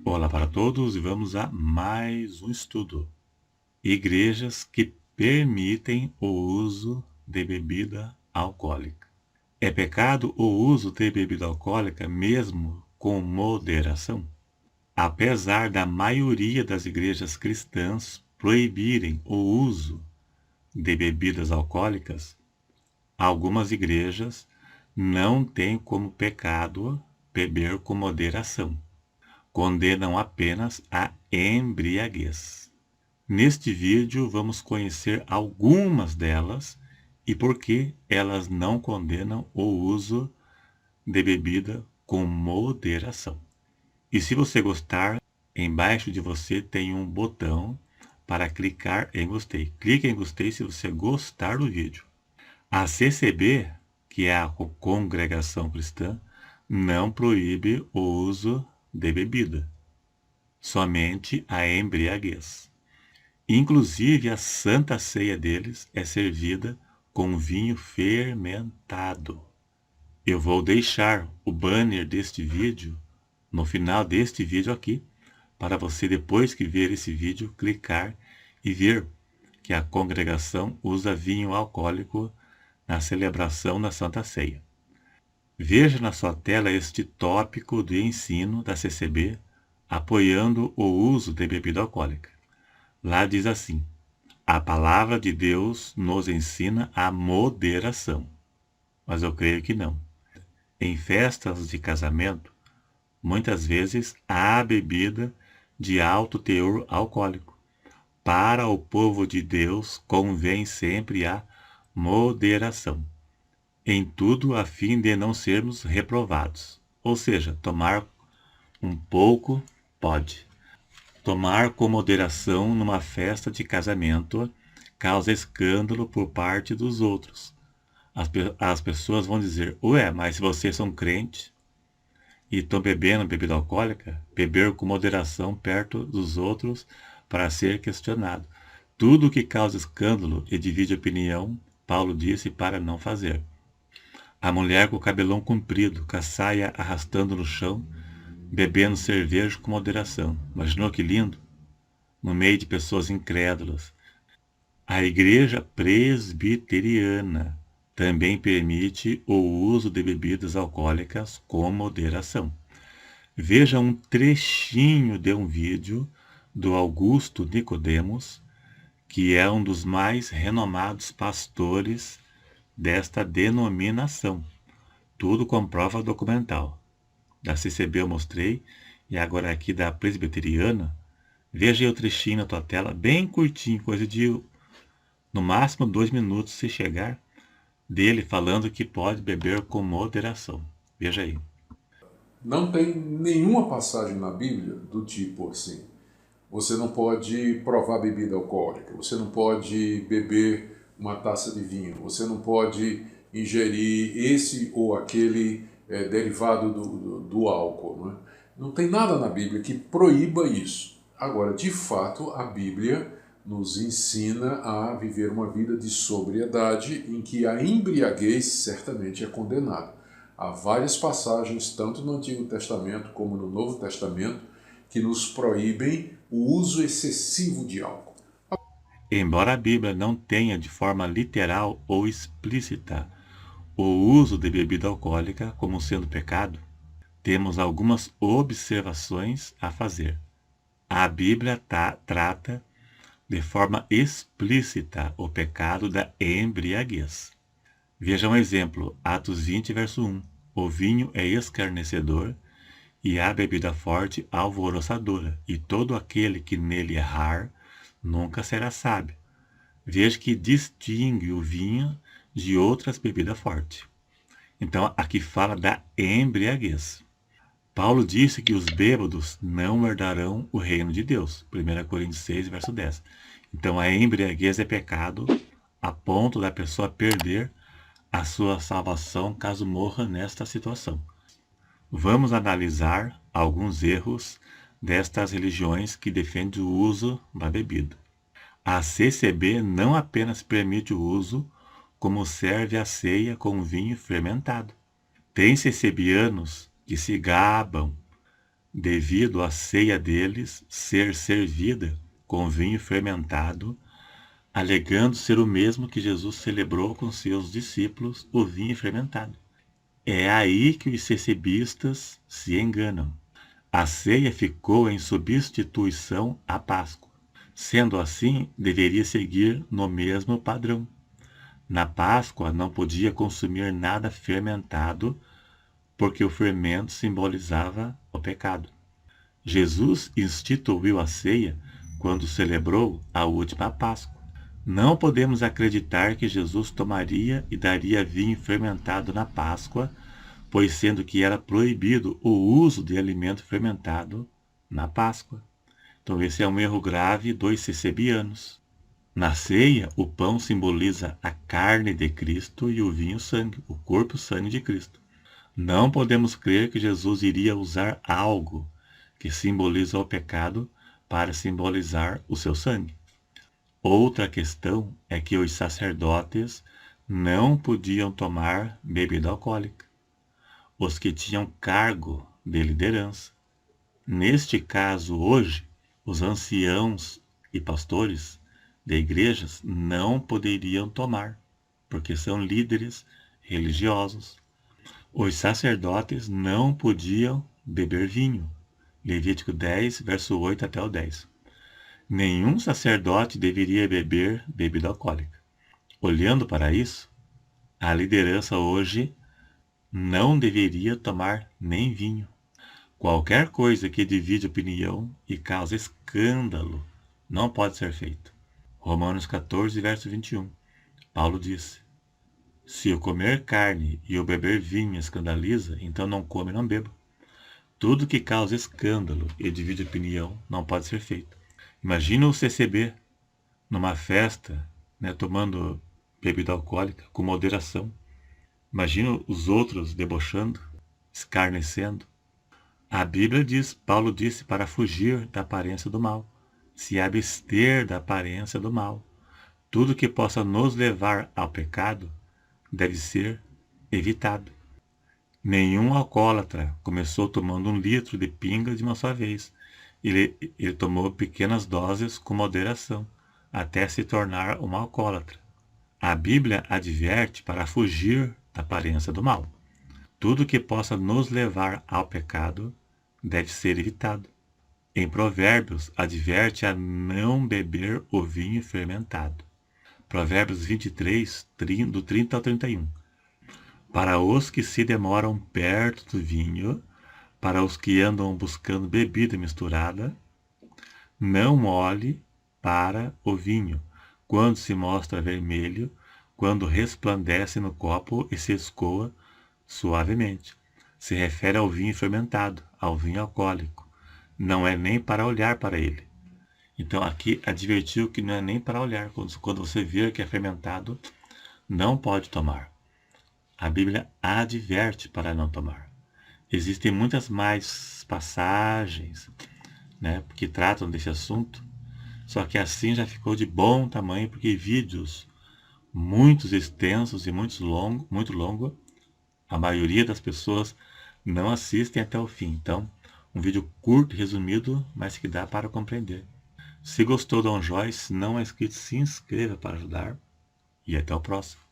Olá para todos e vamos a mais um estudo. Igrejas que permitem o uso de bebida alcoólica. É pecado o uso de bebida alcoólica mesmo com moderação? Apesar da maioria das igrejas cristãs proibirem o uso de bebidas alcoólicas, algumas igrejas não têm como pecado beber com moderação. Condenam apenas a embriaguez. Neste vídeo vamos conhecer algumas delas e por que elas não condenam o uso de bebida com moderação. E se você gostar, embaixo de você tem um botão para clicar em gostei. Clique em gostei se você gostar do vídeo. A CCB, que é a Congregação Cristã, não proíbe o uso de bebida, somente a embriaguez. Inclusive, a Santa Ceia deles é servida com vinho fermentado. Eu vou deixar o banner deste vídeo no final deste vídeo aqui, para você, depois que ver esse vídeo, clicar e ver que a congregação usa vinho alcoólico na celebração da Santa Ceia. Veja na sua tela este tópico do ensino da CCB apoiando o uso de bebida alcoólica. Lá diz assim: a palavra de Deus nos ensina a moderação. Mas eu creio que não. Em festas de casamento, muitas vezes há bebida de alto teor alcoólico. Para o povo de Deus convém sempre a moderação, em tudo a fim de não sermos reprovados. Ou seja, tomar um pouco pode. Tomar com moderação numa festa de casamento causa escândalo por parte dos outros. As pessoas vão dizer: ué, mas se vocês são crentes e estão bebendo bebida alcoólica, beber com moderação perto dos outros para ser questionado. Tudo que causa escândalo e divide opinião, Paulo disse para não fazer. A mulher com o cabelão comprido, com a saia arrastando no chão, bebendo cerveja com moderação. Imaginou que lindo? No meio de pessoas incrédulas. A igreja presbiteriana também permite o uso de bebidas alcoólicas com moderação. Veja um trechinho de um vídeo do Augusto Nicodemos, que é um dos mais renomados pastores desta denominação. Tudo com prova documental. Da CCB eu mostrei, e agora aqui da presbiteriana. Veja aí o trechinho na tua tela, bem curtinho, coisa de no máximo 2 minutos se chegar, dele falando que pode beber com moderação. Veja aí. Não tem nenhuma passagem na Bíblia do tipo assim: você não pode provar bebida alcoólica, você não pode beber uma taça de vinho, você não pode ingerir esse ou aquele derivado do álcool. Não é? Não tem nada na Bíblia que proíba isso. Agora, de fato, a Bíblia nos ensina a viver uma vida de sobriedade em que a embriaguez certamente é condenada. Há várias passagens, tanto no Antigo Testamento como no Novo Testamento, que nos proíbem o uso excessivo de álcool. Embora a Bíblia não tenha de forma literal ou explícita o uso de bebida alcoólica como sendo pecado, temos algumas observações a fazer. A Bíblia trata de forma explícita o pecado da embriaguez. Veja um exemplo, Atos 20, verso 1. O vinho é escarnecedor e a bebida forte alvoroçadora, e todo aquele que nele errar nunca será sábio. Veja que distingue o vinho de outras bebidas fortes. Então, aqui fala da embriaguez. Paulo disse que os bêbados não herdarão o reino de Deus. 1 Coríntios 6, verso 10. Então, a embriaguez é pecado a ponto da pessoa perder a sua salvação caso morra nesta situação. Vamos analisar alguns erros destas religiões que defendem o uso da bebida. A CCB não apenas permite o uso, como serve a ceia com vinho fermentado. Tem CCBianos que se gabam devido à ceia deles ser servida com vinho fermentado, alegando ser o mesmo que Jesus celebrou com seus discípulos, o vinho fermentado. É aí que os cecebistas se enganam. A ceia ficou em substituição à Páscoa. Sendo assim, deveria seguir no mesmo padrão. Na Páscoa não podia consumir nada fermentado, porque o fermento simbolizava o pecado. Jesus instituiu a ceia quando celebrou a última Páscoa. Não podemos acreditar que Jesus tomaria e daria vinho fermentado na Páscoa, pois sendo que era proibido o uso de alimento fermentado na Páscoa. Então esse é um erro grave dos cecebianos. Na ceia, o pão simboliza a carne de Cristo e o vinho o sangue, o corpo e o sangue de Cristo. Não podemos crer que Jesus iria usar algo que simboliza o pecado para simbolizar o seu sangue. Outra questão é que os sacerdotes não podiam tomar bebida alcoólica, os que tinham cargo de liderança. Neste caso, hoje, os anciãos e pastores de igrejas não poderiam tomar, porque são líderes religiosos. Os sacerdotes não podiam beber vinho. Levítico 10, verso 8 até o 10. Nenhum sacerdote deveria beber bebida alcoólica. Olhando para isso, a liderança hoje não deveria tomar nem vinho. Qualquer coisa que divide opinião e causa escândalo não pode ser feito. Romanos 14, verso 21. Paulo disse: se eu comer carne e eu beber vinho escandaliza, então não come e não beba. Tudo que causa escândalo e divide opinião não pode ser feito. Imagina o CCB numa festa, tomando bebida alcoólica com moderação. Imagina os outros debochando, escarnecendo. A Bíblia diz, Paulo disse, para fugir da aparência do mal, se abster da aparência do mal. Tudo que possa nos levar ao pecado deve ser evitado. Nenhum alcoólatra começou tomando 1 litro de pinga de uma só vez. Ele tomou pequenas doses com moderação, até se tornar um alcoólatra. A Bíblia adverte para fugir da aparência do mal. Tudo que possa nos levar ao pecado deve ser evitado. Em Provérbios, adverte a não beber o vinho fermentado. Provérbios 23, do 30 ao 31. Para os que se demoram perto do vinho, para os que andam buscando bebida misturada, não olhe para o vinho, quando se mostra vermelho, quando resplandece no copo e se escoa suavemente. Se refere ao vinho fermentado, ao vinho alcoólico. Não é nem para olhar para ele. Então aqui advertiu que não é nem para olhar. Quando você vê que é fermentado, não pode tomar. A Bíblia adverte para não tomar. Existem muitas mais passagens, que tratam desse assunto, só que assim já ficou de bom tamanho, porque vídeos muito extensos e muito longo, a maioria das pessoas não assistem até o fim. Então, um vídeo curto e resumido, mas que dá para compreender. Se gostou do Joyce, se não é inscrito, se inscreva para ajudar. E até o próximo.